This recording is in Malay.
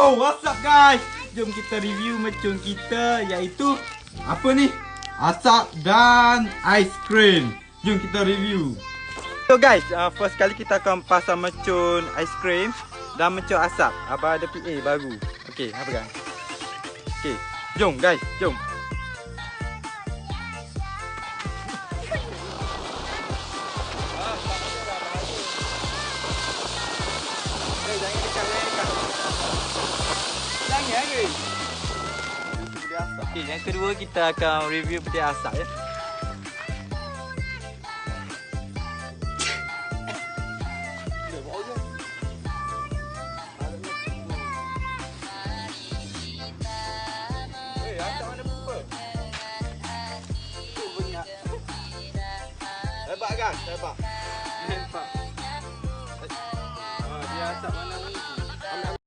Yo, what's up guys? Jom kita review mercun kita, iaitu apa ni? Asap dan aiskrim. Jom kita review. So guys, first kali kita akan pasang mercun aiskrim dan mercun asap. Abang ada PA baru. Okey, apa kan? Okey, jom guys, jom. Okay, yang kedua kita akan review peti asap ya. Asap mana pupuk? Hebat kan? Hebat.